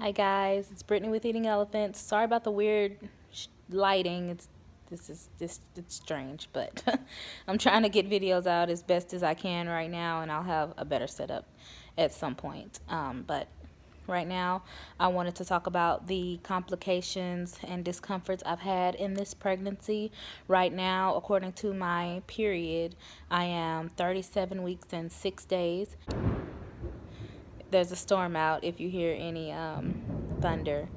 Hi guys, it's Brittany with Eating Elephants. Sorry about the weird lighting. It's strange, but I'm trying to get videos out as best as I can right now, and I'll have a better setup at some point. But right now, I wanted to talk about the complications and discomforts I've had in this pregnancy. Right now, according to my period, I am 37 weeks and 6 days. There's a storm out if you hear any thunder,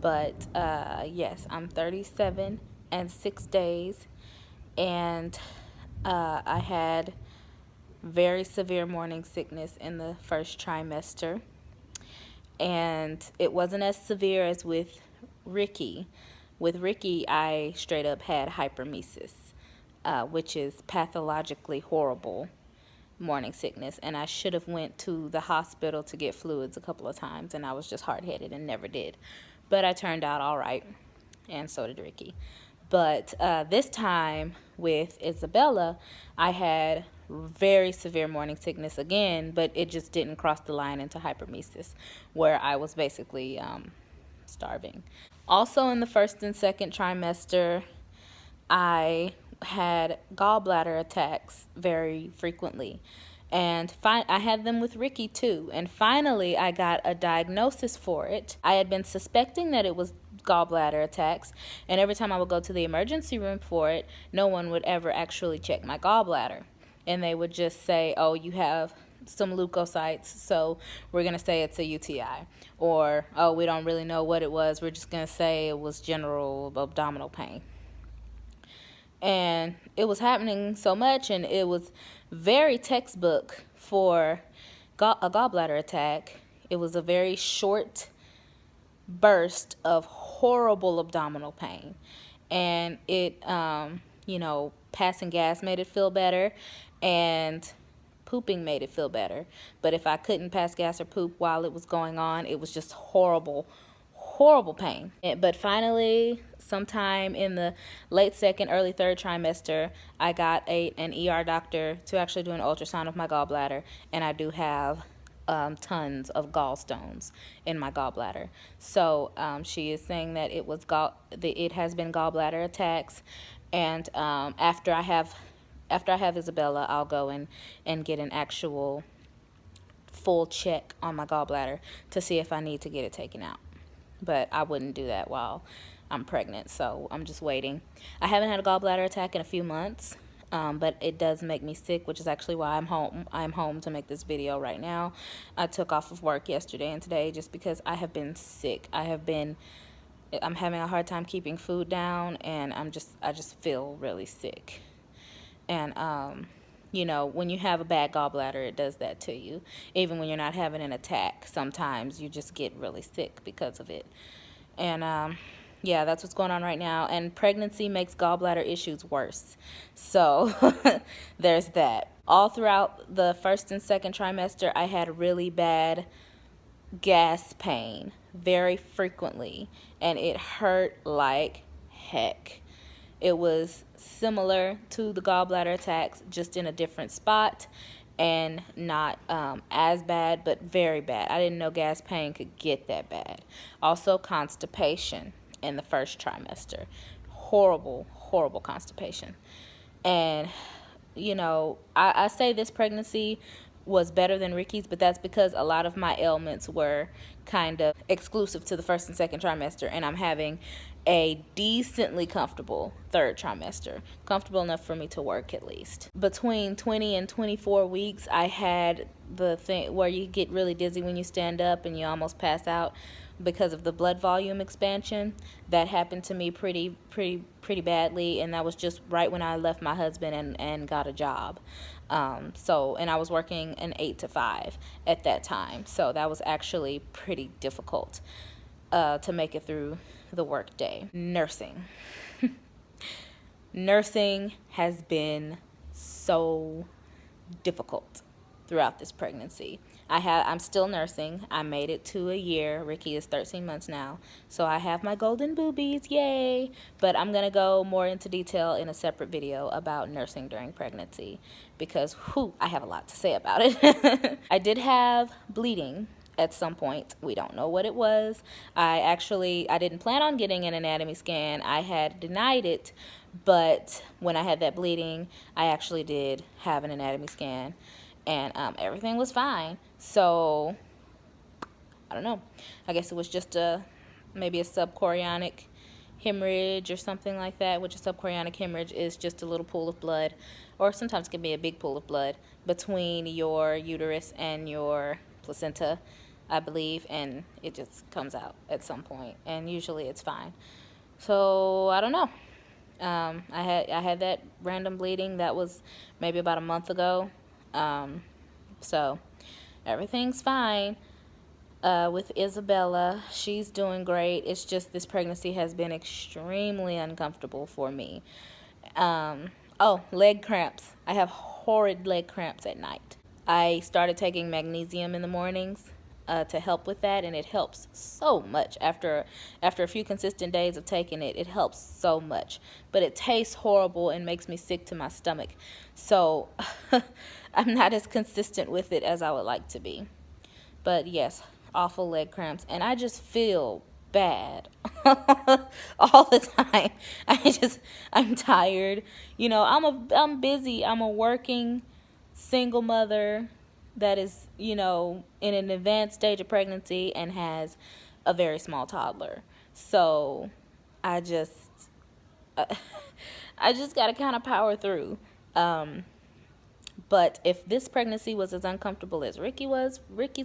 but yes, I'm 37 and 6 days, and I had very severe morning sickness in the first trimester, and it wasn't as severe as with Ricky. With Ricky, I straight up had hypermesis, which is pathologically horrible morning sickness, and I should have went to the hospital to get fluids a couple of times, and I was just hard-headed and never did. But I turned out all right, and so did Ricky. But this time with Isabella, I had very severe morning sickness again, but it just didn't cross the line into hypermesis, where I was basically starving. Also in the first and second trimester, I had gallbladder attacks very frequently, and I had them with Ricky too, and finally I got a diagnosis for it. I had been suspecting that it was gallbladder attacks, and every time I would go to the emergency room for it, no one would ever actually check my gallbladder, and they would just say, oh, you have some leukocytes, so we're going to say it's a UTI, or oh, we don't really know what it was, we're just going to say it was general abdominal pain. And it was happening so much, and it was very textbook for a gallbladder attack. It was a very short burst of horrible abdominal pain, and it passing gas made it feel better, and pooping made it feel better. But if I couldn't pass gas or poop while it was going on, it was just horrible pain. But finally, sometime in the late second, early third trimester, I got an ER doctor to actually do an ultrasound of my gallbladder, and I do have tons of gallstones in my gallbladder. So she is saying that it has been gallbladder attacks, and after I have Isabella, I'll go and get an actual full check on my gallbladder to see if I need to get it taken out. But I wouldn't do that while I'm pregnant, so I'm just waiting. I haven't had a gallbladder attack in a few months, but it does make me sick, which is actually why I'm home. I'm home to make this video right now. I took off of work yesterday and today just because I have been sick. I'm having a hard time keeping food down, and I just feel really sick. And when you have a bad gallbladder, it does that to you. Even when you're not having an attack, sometimes you just get really sick because of it. And yeah, that's what's going on right now. And pregnancy makes gallbladder issues worse. So there's that. All throughout the first and second trimester, I had really bad gas pain very frequently, and it hurt like heck. It was similar to the gallbladder attacks, just in a different spot, and not as bad, but very bad. I didn't know gas pain could get that bad. Also, constipation in the first trimester. Horrible constipation. And, I say this pregnancy was better than Ricky's, but that's because a lot of my ailments were kind of exclusive to the first and second trimester, and I'm having a decently comfortable third trimester, comfortable enough for me to work at least. Between 20 and 24 weeks, I had the thing where you get really dizzy when you stand up and you almost pass out because of the blood volume expansion. That happened to me pretty badly, and that was just right when I left my husband and got a job. And I was working an 8 to 5 at that time, so that was actually pretty difficult to make it through the work day. Nursing. Nursing has been so difficult throughout this pregnancy. I'm still nursing. I made it to a year. Ricky is 13 months now, so I have my golden boobies, yay! But I'm gonna go more into detail in a separate video about nursing during pregnancy, because I have a lot to say about it. I did have bleeding at some point. We don't know what it was. I didn't plan on getting an anatomy scan. I had denied it, but when I had that bleeding, I actually did have an anatomy scan, and everything was fine. So I don't know. I guess it was just maybe a subchorionic hemorrhage or something like that, which a subchorionic hemorrhage is just a little pool of blood, or sometimes it can be a big pool of blood between your uterus and your placenta, I believe, and it just comes out at some point, and usually it's fine. So I don't know. I had that random bleeding that was maybe about a month ago. So everything's fine. With Isabella, she's doing great. It's just this pregnancy has been extremely uncomfortable for me. Oh, leg cramps. I have horrid leg cramps at night. I started taking magnesium in the mornings to help with that, and it helps so much. After a few consistent days of taking it, it helps so much. But it tastes horrible and makes me sick to my stomach. So I'm not as consistent with it as I would like to be. But yes, awful leg cramps, and I just feel bad all the time. I'm tired. I'm busy. I'm a working single mother that is, in an advanced stage of pregnancy and has a very small toddler. So I just I just got to kind of power through. But if this pregnancy was as uncomfortable as Ricky's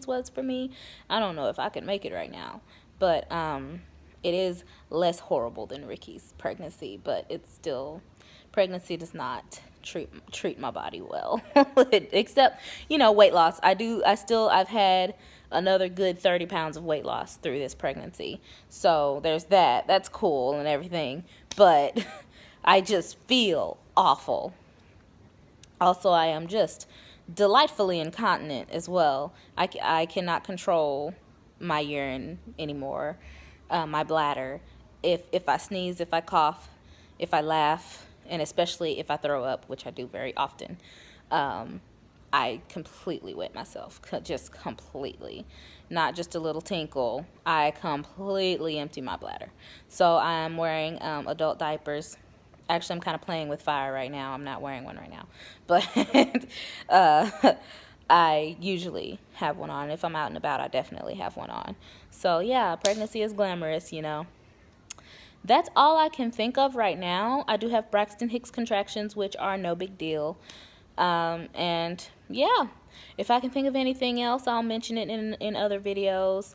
was for me, I don't know if I could make it right now. But it is less horrible than Ricky's pregnancy, but it's still, pregnancy does not treat my body well. Except, weight loss. I've had another good 30 pounds of weight loss through this pregnancy. So there's that. That's cool and everything. But I just feel awful. Also, I am just delightfully incontinent as well. I cannot control my urine anymore, my bladder. If I sneeze, if I cough, if I laugh, and especially if I throw up, which I do very often, I completely wet myself, just completely. Not just a little tinkle. I completely empty my bladder. So I'm wearing adult diapers. Actually, I'm kind of playing with fire right now. I'm not wearing one right now. But I usually have one on. If I'm out and about, I definitely have one on. So, yeah, pregnancy is glamorous, That's all I can think of right now. I do have Braxton Hicks contractions, which are no big deal. And, yeah, if I can think of anything else, I'll mention it in other videos.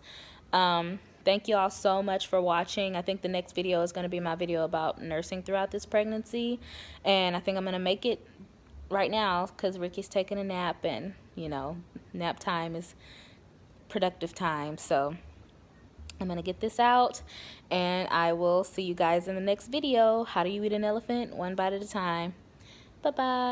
Thank you all so much for watching. I think the next video is going to be my video about nursing throughout this pregnancy. And I think I'm going to make it right now because Ricky's taking a nap, and, nap time is productive time. So I'm going to get this out, and I will see you guys in the next video. How do you eat an elephant? One bite at a time. Bye-bye.